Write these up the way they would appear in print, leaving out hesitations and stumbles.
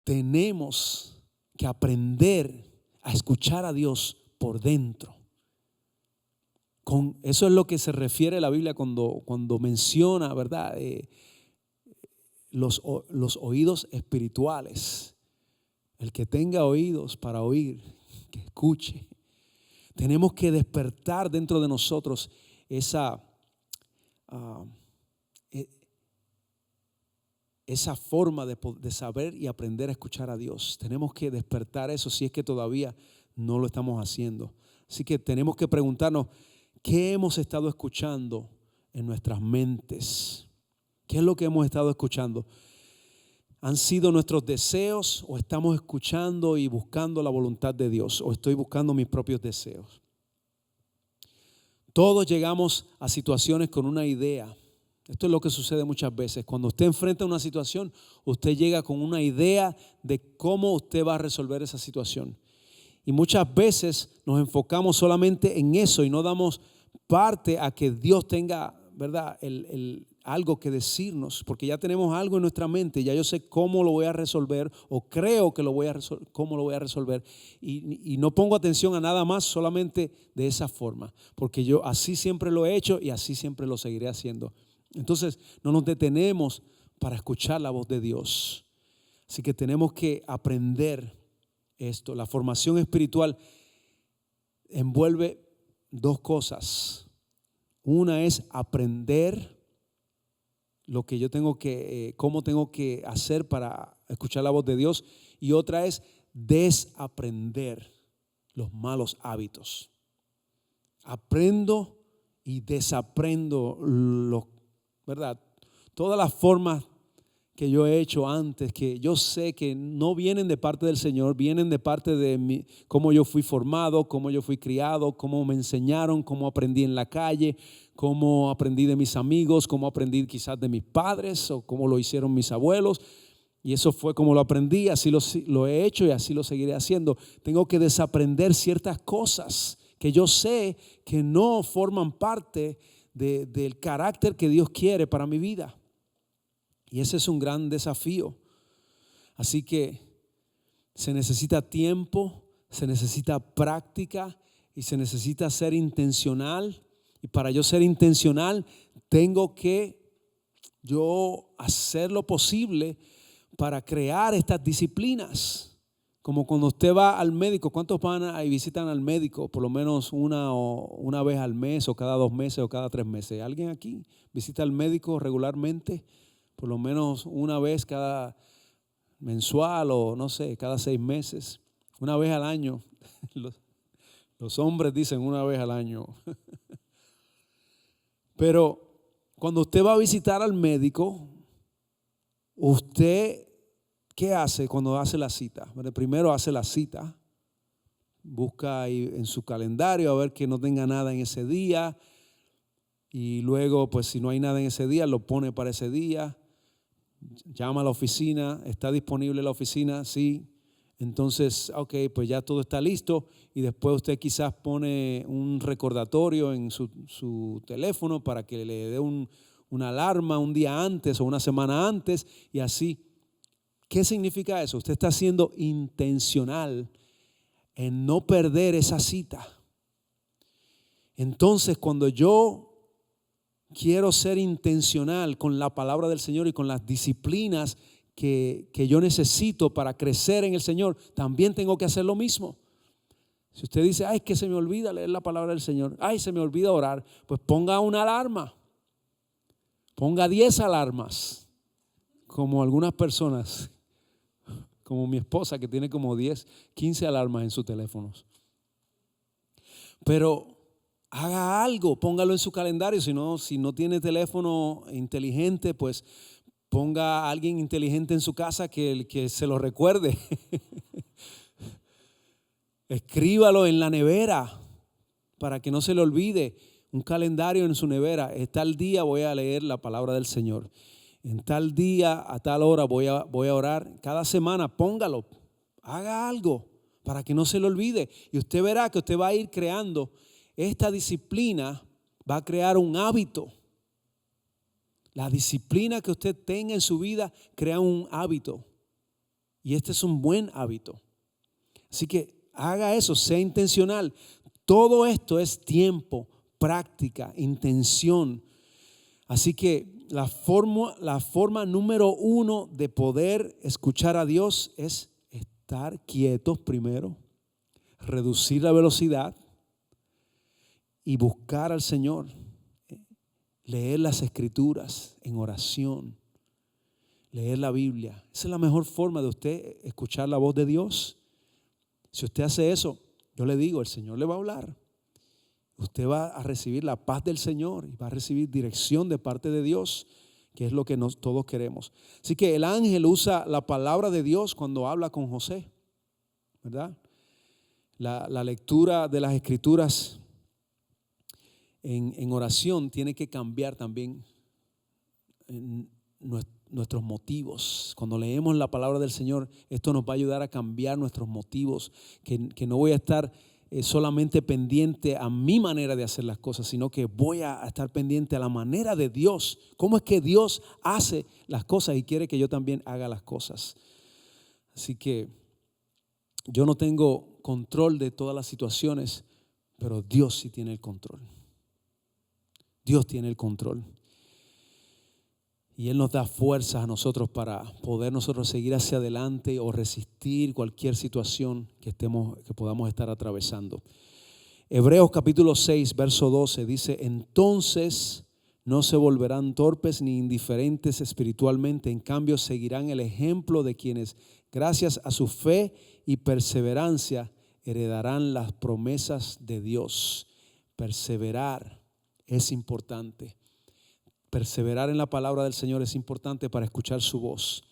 tenemos que aprender a escuchar a Dios por dentro. Con eso es lo que se refiere la Biblia cuando menciona, ¿verdad? Los oídos espirituales. El que tenga oídos para oír, que escuche. Tenemos que despertar dentro de nosotros esa forma de saber y aprender a escuchar a Dios. Tenemos que despertar eso si es que todavía no lo estamos haciendo. Así que tenemos que preguntarnos, ¿qué hemos estado escuchando en nuestras mentes? ¿Qué es lo que hemos estado escuchando? ¿Han sido nuestros deseos o estamos escuchando y buscando la voluntad de Dios? ¿O estoy buscando mis propios deseos? Todos llegamos a situaciones con una idea. Esto es lo que sucede muchas veces. Cuando usted enfrenta una situación, usted llega con una idea de cómo usted va a resolver esa situación. Y muchas veces nos enfocamos solamente en eso y no damos parte a que Dios tenga, ¿verdad?, algo que decirnos, porque ya tenemos algo en nuestra mente, ya yo sé cómo lo voy a resolver o creo que cómo lo voy a resolver y no pongo atención a nada más solamente de esa forma, porque yo así siempre lo he hecho y así siempre lo seguiré haciendo. Entonces no nos detenemos para escuchar la voz de Dios. Así que tenemos que aprender esto. La formación espiritual envuelve dos cosas. Una es aprender lo que yo tengo que, cómo tengo que hacer para escuchar la voz de Dios. Y otra es desaprender los malos hábitos. Aprendo y desaprendo ¿verdad? Todas las formas que yo he hecho antes, que yo sé que no vienen de parte del Señor, vienen de parte de cómo yo fui formado, cómo yo fui criado, cómo me enseñaron, cómo aprendí en la calle, cómo aprendí de mis amigos, cómo aprendí quizás de mis padres o cómo lo hicieron mis abuelos. Y eso fue como lo aprendí, así lo he hecho y así lo seguiré haciendo. Tengo que desaprender ciertas cosas que yo sé que no forman parte del carácter que Dios quiere para mi vida. Y ese es un gran desafío. Así que se necesita tiempo, se necesita práctica y se necesita ser intencional. Y para yo ser intencional, tengo que yo hacer lo posible para crear estas disciplinas. Como cuando usted va al médico, ¿cuántos van y visitan al médico? Por lo menos una vez al mes o cada 2 meses o cada 3 meses. ¿Alguien aquí visita al médico regularmente? Por lo menos una vez cada mensual o no sé, cada 6 meses. Una vez al año. Los hombres dicen una vez al año. Pero cuando usted va a visitar al médico, usted, ¿qué hace cuando hace la cita? Bueno, primero hace la cita, busca ahí en su calendario a ver que no tenga nada en ese día y luego pues si no hay nada en ese día lo pone para ese día, llama a la oficina, ¿está disponible la oficina? Sí. Entonces, ok, pues ya todo está listo y después usted quizás pone un recordatorio en su teléfono para que le dé una alarma un día antes o una semana antes y así. ¿Qué significa eso? Usted está siendo intencional en no perder esa cita. Entonces, cuando yo quiero ser intencional con la palabra del Señor y con las disciplinas que yo necesito para crecer en el Señor, también tengo que hacer lo mismo. Si usted dice, ay, es que se me olvida leer la palabra del Señor, ay, se me olvida orar, pues ponga una alarma, ponga 10 alarmas, como algunas personas, como mi esposa que tiene como 10, 15 alarmas en sus teléfonos. Pero haga algo, póngalo en su calendario. Si no tiene teléfono inteligente, pues ponga a alguien inteligente en su casa que se lo recuerde. Escríbalo en la nevera para que no se le olvide. Un calendario en su nevera. Tal día voy a leer la palabra del Señor. En tal día, a tal hora voy a orar. Cada semana póngalo, haga algo para que no se le olvide. Y usted verá que usted va a ir creando esta disciplina, va a crear un hábito. La disciplina que usted tenga en su vida crea un hábito. Y este es un buen hábito. Así que haga eso, sea intencional. Todo esto es tiempo, práctica, intención. Así que la forma número 1 de poder escuchar a Dios es estar quietos primero, reducir la velocidad y buscar al Señor. Leer las Escrituras en oración, leer la Biblia. Esa es la mejor forma de usted escuchar la voz de Dios. Si usted hace eso, yo le digo, el Señor le va a hablar. Usted va a recibir la paz del Señor y va a recibir dirección de parte de Dios, que es lo que todos queremos. Así que el ángel usa la palabra de Dios cuando habla con José, ¿verdad? La lectura de las Escrituras en oración tiene que cambiar también nuestros motivos. Cuando leemos la palabra del Señor, esto nos va a ayudar a cambiar nuestros motivos, que no voy a estar solamente pendiente a mi manera de hacer las cosas, sino que voy a estar pendiente a la manera de Dios. ¿Cómo es que Dios hace las cosas y quiere que yo también haga las cosas? Así que yo no tengo control de todas las situaciones, pero Dios sí tiene el control. Dios tiene el control. Y Él nos da fuerzas a nosotros para poder nosotros seguir hacia adelante o resistir cualquier situación que podamos estar atravesando. Hebreos capítulo 6, verso 12 dice: entonces no se volverán torpes ni indiferentes espiritualmente, en cambio seguirán el ejemplo de quienes, gracias a su fe y perseverancia, heredarán las promesas de Dios. Perseverar es importante. Perseverar en la palabra del Señor es importante para escuchar su voz.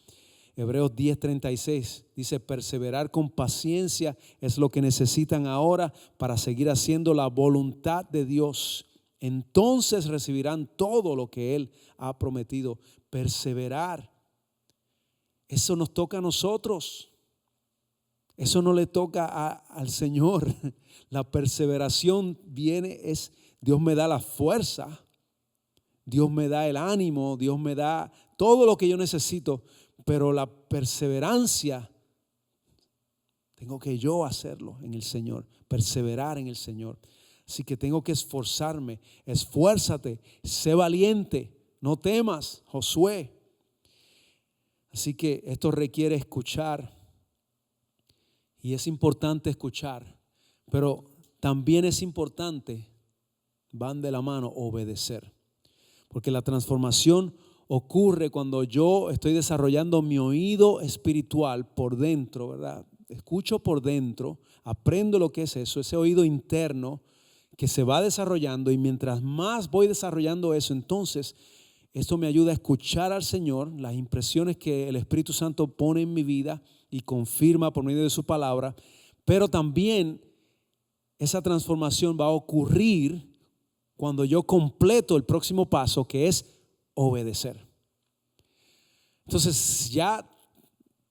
Hebreos 10:36 dice: perseverar con paciencia es lo que necesitan ahora para seguir haciendo la voluntad de Dios. Entonces recibirán todo lo que Él ha prometido. Perseverar, eso nos toca a nosotros. Eso no le toca al Señor. La perseveración Dios me da la fuerza, Dios me da el ánimo, Dios me da todo lo que yo necesito, pero la perseverancia tengo que yo hacerlo en el Señor, perseverar en el Señor. Así que tengo que esforzarme. Esfuérzate, sé valiente, no temas, Josué. Así que esto requiere escuchar, y es importante escuchar, pero también es importante, van de la mano, obedecer. Porque la transformación ocurre cuando yo estoy desarrollando mi oído espiritual por dentro, ¿verdad? Escucho por dentro, aprendo lo que es eso, ese oído interno que se va desarrollando, y mientras más voy desarrollando eso, entonces esto me ayuda a escuchar al Señor, las impresiones que el Espíritu Santo pone en mi vida y confirma por medio de su palabra, pero también esa transformación va a ocurrir cuando yo completo el próximo paso, que es obedecer. Entonces ya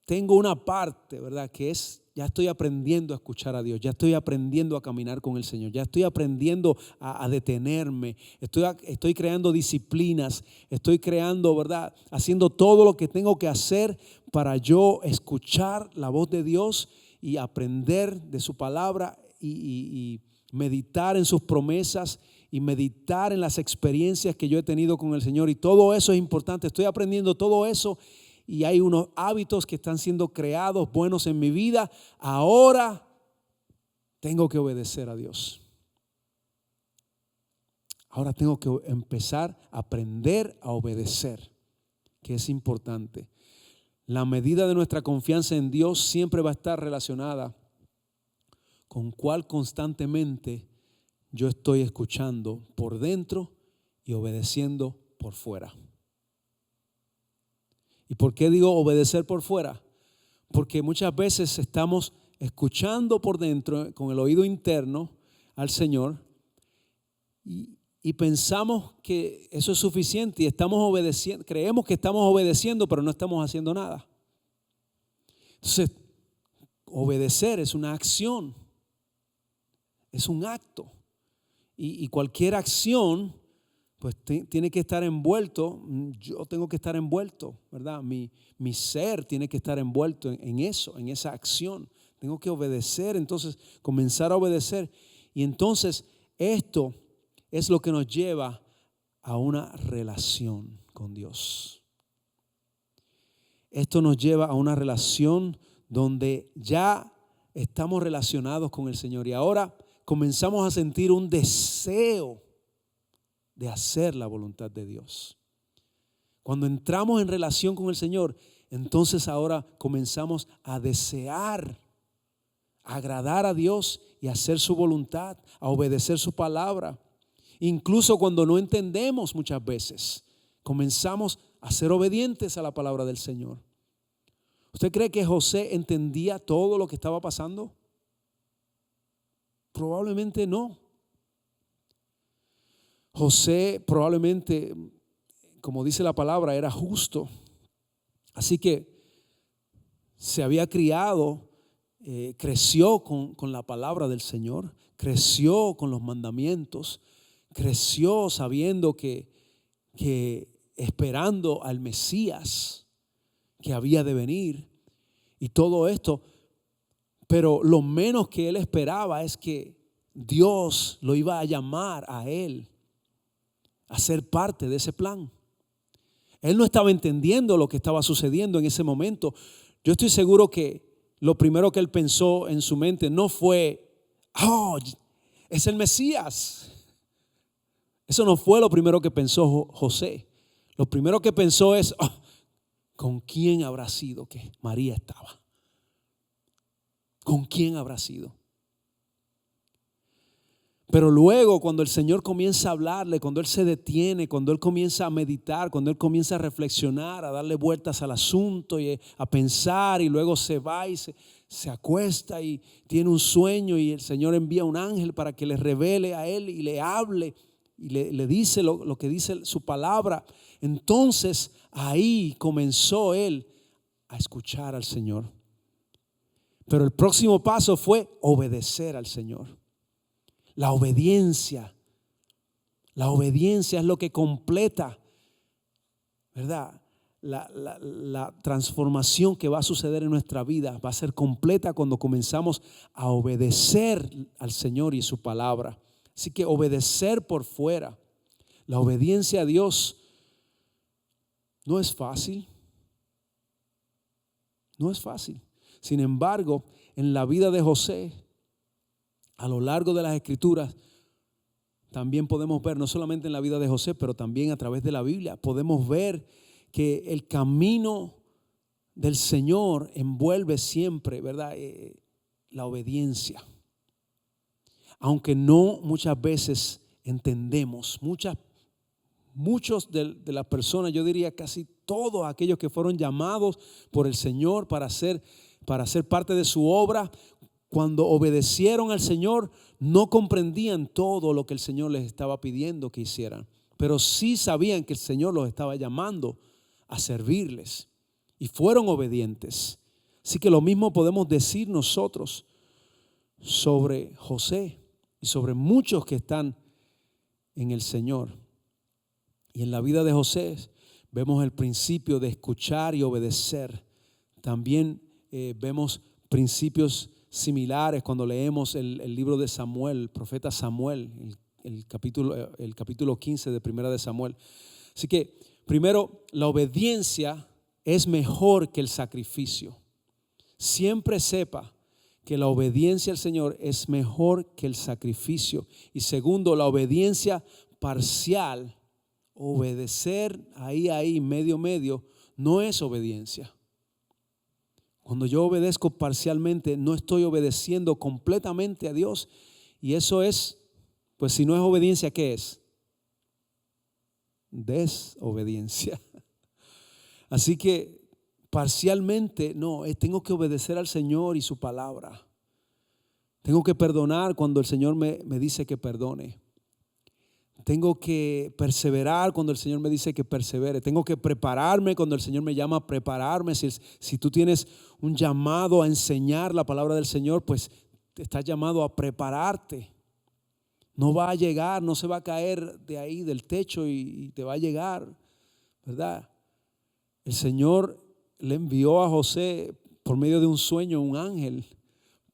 tengo una parte, ¿verdad? Que es, ya estoy aprendiendo a escuchar a Dios, ya estoy aprendiendo a caminar con el Señor, ya estoy aprendiendo a detenerme, estoy creando disciplinas, estoy creando, ¿verdad? Haciendo todo lo que tengo que hacer para yo escuchar la voz de Dios y aprender de su palabra y meditar en sus promesas y meditar en las experiencias que yo he tenido con el Señor. Y todo eso es importante. Estoy aprendiendo todo eso y hay unos hábitos que están siendo creados buenos en mi vida. Ahora tengo que obedecer a Dios. Ahora tengo que empezar a aprender a obedecer, que es importante. La medida de nuestra confianza en Dios siempre va a estar relacionada con cuál constantemente yo estoy escuchando por dentro y obedeciendo por fuera. ¿Y por qué digo obedecer por fuera? Porque muchas veces estamos escuchando por dentro con el oído interno al Señor y pensamos que eso es suficiente y estamos obedeciendo, creemos que estamos obedeciendo, pero no estamos haciendo nada. Entonces, obedecer es una acción, es un acto. Y cualquier acción pues tiene que estar envuelto, yo tengo que estar envuelto, ¿verdad? Mi ser tiene que estar envuelto en eso, en esa acción. Tengo que obedecer, entonces comenzar a obedecer. Y entonces esto es lo que nos lleva a una relación con Dios. Esto nos lleva a una relación donde ya estamos relacionados con el Señor y ahora comenzamos a sentir un deseo de hacer la voluntad de Dios. Cuando entramos en relación con el Señor, entonces ahora comenzamos a desear agradar a Dios y hacer su voluntad, a obedecer su palabra. Incluso cuando no entendemos muchas veces, comenzamos a ser obedientes a la palabra del Señor. ¿Usted cree que José entendía todo lo que estaba pasando? Probablemente no. José probablemente, como dice la palabra, era justo. Así que se había criado, creció con la palabra del Señor, creció con los mandamientos, creció sabiendo que esperando al Mesías que había de venir y todo esto. Pero lo menos que él esperaba es que Dios lo iba a llamar a él a ser parte de ese plan. Él no estaba entendiendo lo que estaba sucediendo en ese momento. Yo estoy seguro que lo primero que él pensó en su mente no fue, es el Mesías. Eso no fue lo primero que pensó José. Lo primero que pensó es, ¿con quién habrá sido que María estaba? ¿Con quién habrá sido? Pero luego cuando el Señor comienza a hablarle, cuando Él se detiene, cuando Él comienza a meditar, cuando Él comienza a reflexionar, a darle vueltas al asunto y a pensar, y luego se va y se acuesta y tiene un sueño y el Señor envía un ángel para que le revele a él y le hable y le dice lo que dice su palabra. Entonces ahí comenzó él a escuchar al Señor. Pero el próximo paso fue obedecer al Señor. La obediencia es lo que completa, ¿verdad? La transformación que va a suceder en nuestra vida va a ser completa cuando comenzamos a obedecer al Señor y su palabra. Así que obedecer por fuera, la obediencia a Dios no es fácil. No es fácil. Sin embargo, en la vida de José, a lo largo de las Escrituras, también podemos ver, no solamente en la vida de José, pero también a través de la Biblia, podemos ver que el camino del Señor envuelve siempre, ¿verdad? La obediencia. Aunque no muchas veces entendemos, muchos de las personas, yo diría casi todos aquellos que fueron llamados por el Señor para ser parte de su obra, cuando obedecieron al Señor, no comprendían todo lo que el Señor les estaba pidiendo que hicieran, pero sí sabían que el Señor los estaba llamando a servirles y fueron obedientes. Así que lo mismo podemos decir nosotros sobre José y sobre muchos que están en el Señor. Y en la vida de José vemos el principio de escuchar y obedecer. También vemos principios similares cuando leemos el libro de Samuel, el profeta Samuel, el capítulo 15 de Primera de Samuel. Así que primero, la obediencia es mejor que el sacrificio. Siempre sepa que la obediencia al Señor es mejor que el sacrificio. Y segundo, la obediencia parcial, obedecer ahí, medio, no es obediencia. Cuando yo obedezco parcialmente, no estoy obedeciendo completamente a Dios. Y eso es, pues si no es obediencia, ¿qué es? Desobediencia. Así que parcialmente, no, tengo que obedecer al Señor y su palabra. Tengo que perdonar cuando el Señor me dice que perdone. Tengo que perseverar cuando el Señor me dice que persevere. Tengo que prepararme cuando el Señor me llama a prepararme. Si tú tienes un llamado a enseñar la palabra del Señor, pues te estás llamado a prepararte. No va a llegar, no se va a caer de ahí del techo y te va a llegar, ¿verdad? El Señor le envió a José por medio de un sueño, un ángel,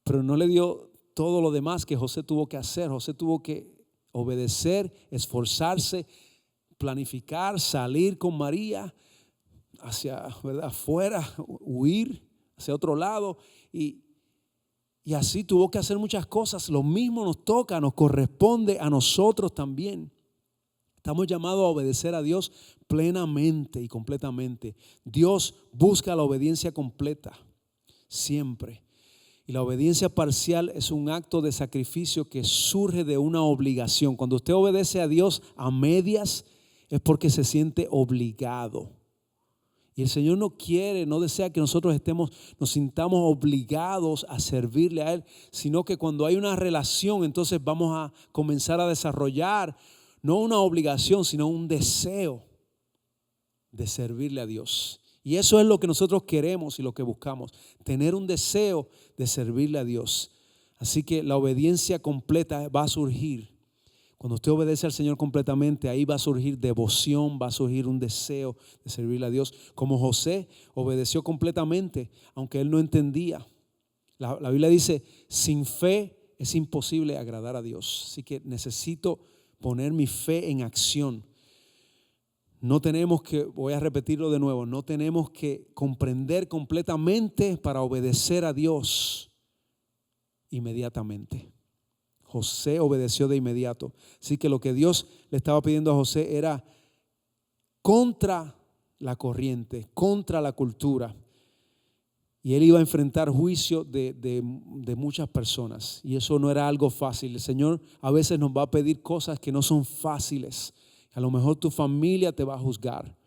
pero no le dio todo lo demás que José tuvo que hacer. José tuvo que obedecer, esforzarse, planificar, salir con María hacia, ¿verdad?, afuera, huir hacia otro lado y así tuvo que hacer muchas cosas. Lo mismo nos toca, nos corresponde a nosotros también. Estamos llamados a obedecer a Dios plenamente y completamente. Dios busca la obediencia completa, siempre. Y la obediencia parcial es un acto de sacrificio que surge de una obligación. Cuando usted obedece a Dios a medias, es porque se siente obligado. Y el Señor no quiere, no desea que nosotros nos sintamos obligados a servirle a Él, sino que cuando hay una relación, entonces vamos a comenzar a desarrollar no una obligación, sino un deseo de servirle a Dios. Y eso es lo que nosotros queremos y lo que buscamos, tener un deseo de servirle a Dios. Así que la obediencia completa va a surgir. Cuando usted obedece al Señor completamente, ahí va a surgir devoción, va a surgir un deseo de servirle a Dios. Como José obedeció completamente, aunque él no entendía. La Biblia dice, sin fe es imposible agradar a Dios. Así que necesito poner mi fe en acción. No tenemos que, voy a repetirlo de nuevo, no tenemos que comprender completamente para obedecer a Dios inmediatamente. José obedeció de inmediato. Así que lo que Dios le estaba pidiendo a José era contra la corriente, contra la cultura. Y él iba a enfrentar juicio de muchas personas. Y eso no era algo fácil. El Señor a veces nos va a pedir cosas que no son fáciles. A lo mejor tu familia te va a juzgar.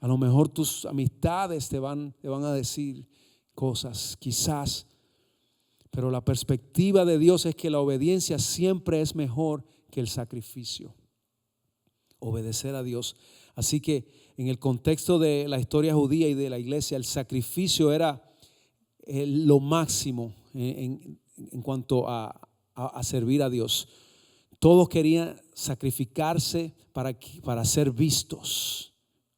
A lo mejor tus amistades te van a decir cosas, quizás. Pero la perspectiva de Dios es que la obediencia siempre es mejor que el sacrificio. Obedecer a Dios. Así que en el contexto de la historia judía y de la iglesia, el sacrificio era lo máximo en cuanto a servir a Dios. Todos querían sacrificarse para ser vistos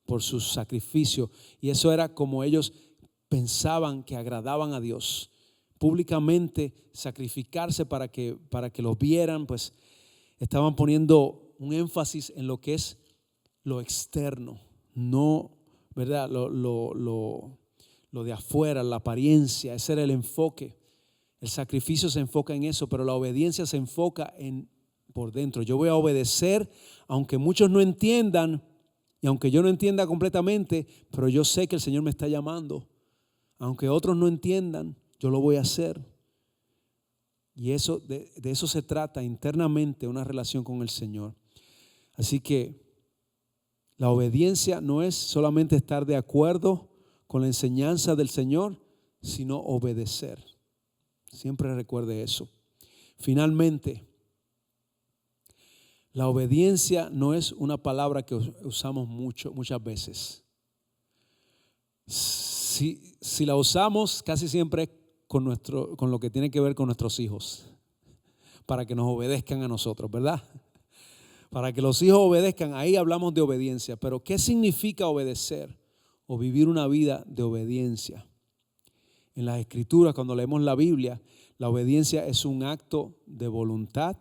por su sacrificio. Y eso era como ellos pensaban que agradaban a Dios. Públicamente sacrificarse para que los vieran, pues estaban poniendo un énfasis en lo que es lo externo, no, ¿verdad? Lo de afuera, la apariencia. Ese era el enfoque. El sacrificio se enfoca en eso, pero la obediencia se enfoca por dentro. Yo voy a obedecer, aunque muchos no entiendan y aunque yo no entienda completamente, pero yo sé que el Señor me está llamando. Aunque otros no entiendan, yo lo voy a hacer. Y eso, de eso se trata internamente, una relación con el Señor. Así que la obediencia no es solamente estar de acuerdo con la enseñanza del Señor, sino obedecer. Siempre recuerde eso. Finalmente, la obediencia no es una palabra que usamos muchas veces. Si la usamos, casi siempre con lo que tiene que ver con nuestros hijos, para que nos obedezcan a nosotros, ¿verdad? Para que los hijos obedezcan, ahí hablamos de obediencia. Pero ¿qué significa obedecer o vivir una vida de obediencia? En las Escrituras, cuando leemos la Biblia, la obediencia es un acto de voluntad,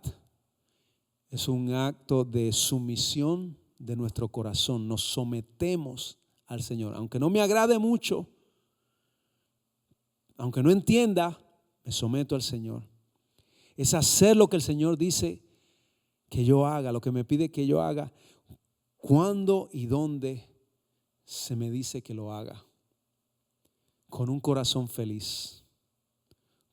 es un acto de sumisión de nuestro corazón. Nos sometemos al Señor. Aunque no me agrade mucho, aunque no entienda, me someto al Señor. Es hacer lo que el Señor dice que yo haga, lo que me pide que yo haga, cuando y dónde se me dice que lo haga. Con un corazón feliz,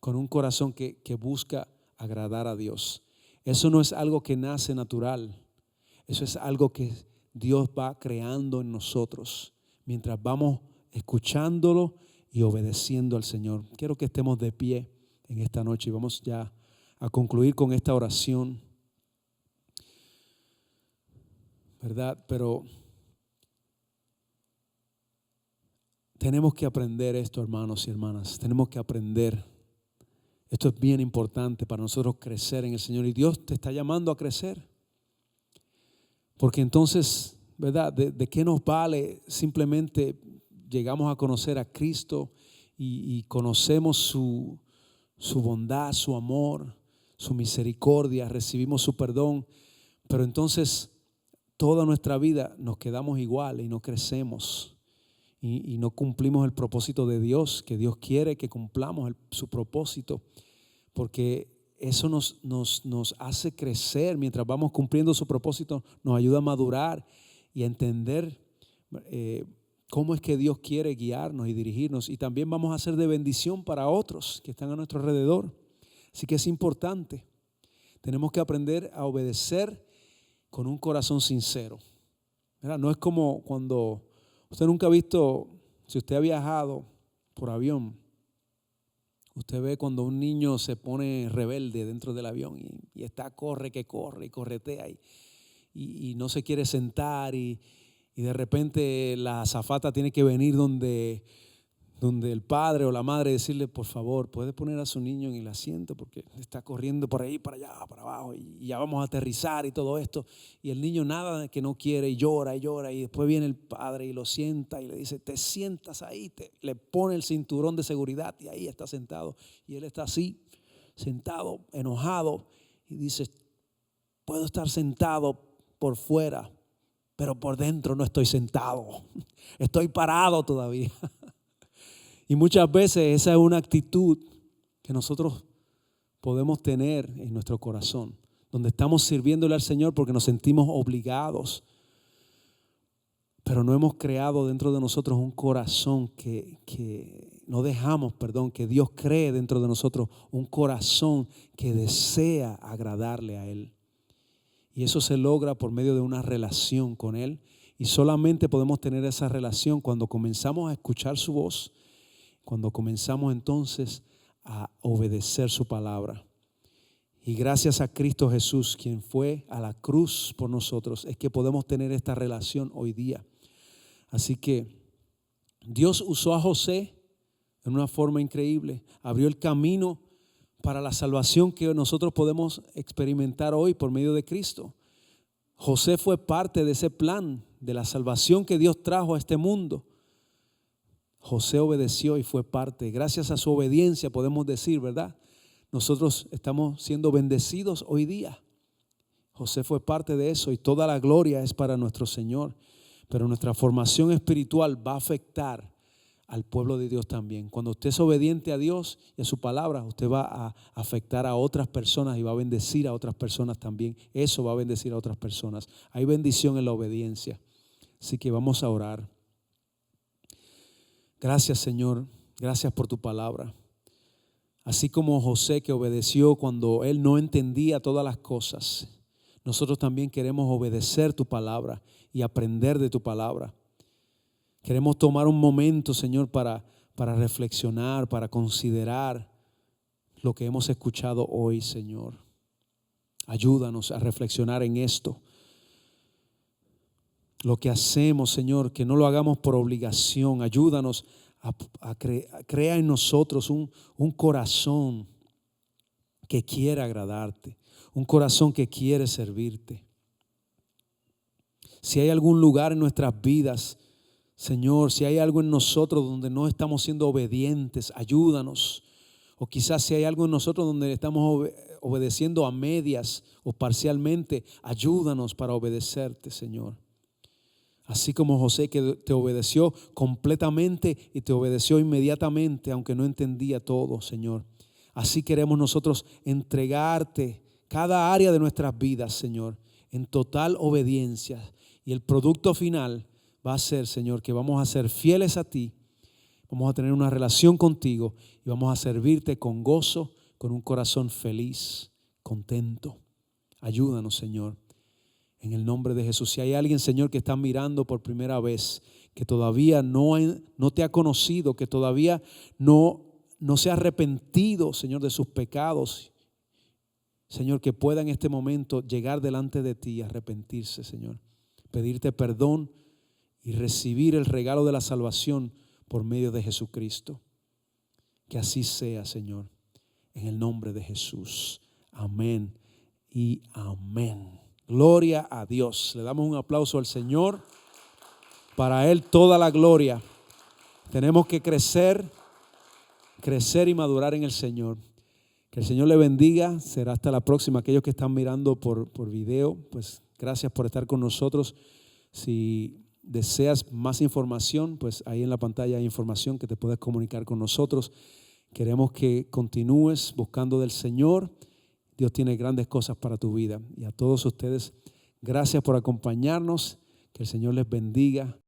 con un corazón que busca agradar a Dios. Eso no es algo que nace natural, eso es algo que Dios va creando en nosotros mientras vamos escuchándolo y obedeciendo al Señor. Quiero que estemos de pie en esta noche y vamos ya a concluir con esta oración, ¿verdad? Pero tenemos que aprender esto, hermanos y hermanas. Tenemos que aprender Esto es bien importante para nosotros crecer en el Señor. Y Dios te está llamando a crecer. Porque entonces, ¿verdad? ¿De qué nos vale simplemente llegamos a conocer a Cristo y conocemos su bondad, su amor, su misericordia, recibimos su perdón, pero entonces toda nuestra vida nos quedamos igual y no crecemos y no cumplimos el propósito de Dios, que Dios quiere que cumplamos su propósito, porque eso nos hace crecer mientras vamos cumpliendo su propósito, nos ayuda a madurar y a entender cómo es que Dios quiere guiarnos y dirigirnos, y también vamos a ser de bendición para otros que están a nuestro alrededor. Así que es importante, tenemos que aprender a obedecer con un corazón sincero. ¿Verdad? No es como cuando usted nunca ha visto, si usted ha viajado por avión, usted ve cuando un niño se pone rebelde dentro del avión y está corre que corre y corretea y no se quiere sentar y de repente la azafata tiene que venir donde el padre o la madre decirle, por favor, puede poner a su niño en el asiento porque está corriendo por ahí, para allá, para abajo y ya vamos a aterrizar y todo esto. Y el niño nada que no quiere y llora y después viene el padre y lo sienta y le dice, te sientas ahí, le pone el cinturón de seguridad y ahí está sentado. Y él está así, sentado, enojado y dice, puedo estar sentado por fuera, pero por dentro no estoy sentado, estoy parado todavía. Y muchas veces esa es una actitud que nosotros podemos tener en nuestro corazón, donde estamos sirviéndole al Señor porque nos sentimos obligados, pero no hemos creado dentro de nosotros un corazón que no dejamos, que Dios cree dentro de nosotros un corazón que desea agradarle a Él. Y eso se logra por medio de una relación con Él, y solamente podemos tener esa relación cuando comenzamos a escuchar su voz, cuando comenzamos entonces a obedecer su palabra. Y gracias a Cristo Jesús, quien fue a la cruz por nosotros, es que podemos tener esta relación hoy día. Así que Dios usó a José en una forma increíble, abrió el camino para la salvación que nosotros podemos experimentar hoy por medio de Cristo. José fue parte de ese plan de la salvación que Dios trajo a este mundo. José obedeció y fue parte. Gracias a su obediencia podemos decir, ¿verdad? Nosotros estamos siendo bendecidos hoy día. José fue parte de eso y toda la gloria es para nuestro Señor. Pero nuestra formación espiritual va a afectar al pueblo de Dios también. Cuando usted es obediente a Dios y a su palabra, usted va a afectar a otras personas y va a bendecir a otras personas también. Eso va a bendecir a otras personas. Hay bendición en la obediencia. Así que vamos a orar. Gracias, Señor, gracias por tu palabra. Así como José, que obedeció cuando él no entendía todas las cosas, nosotros también queremos obedecer tu palabra y aprender de tu palabra. Queremos tomar un momento, Señor, para reflexionar, para considerar lo que hemos escuchado hoy, Señor. Ayúdanos a reflexionar en esto. Lo que hacemos, Señor, que no lo hagamos por obligación. Ayúdanos a crear en nosotros un corazón que quiera agradarte, un corazón que quiere servirte. Si hay algún lugar en nuestras vidas, Señor, si hay algo en nosotros donde no estamos siendo obedientes, ayúdanos. O quizás si hay algo en nosotros donde estamos obedeciendo a medias o parcialmente, ayúdanos para obedecerte, Señor. Así como José, que te obedeció completamente y te obedeció inmediatamente, aunque no entendía todo, Señor. Así queremos nosotros entregarte cada área de nuestras vidas, Señor, en total obediencia. Y el producto final va a ser, Señor, que vamos a ser fieles a ti, vamos a tener una relación contigo y vamos a servirte con gozo, con un corazón feliz, contento. Ayúdanos, Señor. En el nombre de Jesús. Si hay alguien, Señor, que está mirando por primera vez, que todavía no te ha conocido, que todavía no se ha arrepentido, Señor, de sus pecados, Señor, que pueda en este momento llegar delante de ti y arrepentirse, Señor. Pedirte perdón y recibir el regalo de la salvación por medio de Jesucristo. Que así sea, Señor. en el nombre de Jesús. Amén y amén. Gloria a Dios. Le damos un aplauso al Señor. Para Él toda la gloria. Tenemos que crecer y madurar en el Señor. Que el Señor le bendiga. Será hasta la próxima. Aquellos que están mirando por video, pues gracias por estar con nosotros. Si deseas más información, pues ahí en la pantalla hay información que te puedes comunicar con nosotros. Queremos que continúes buscando del Señor. Dios tiene grandes cosas para tu vida. Y a todos ustedes, gracias por acompañarnos. Que el Señor les bendiga.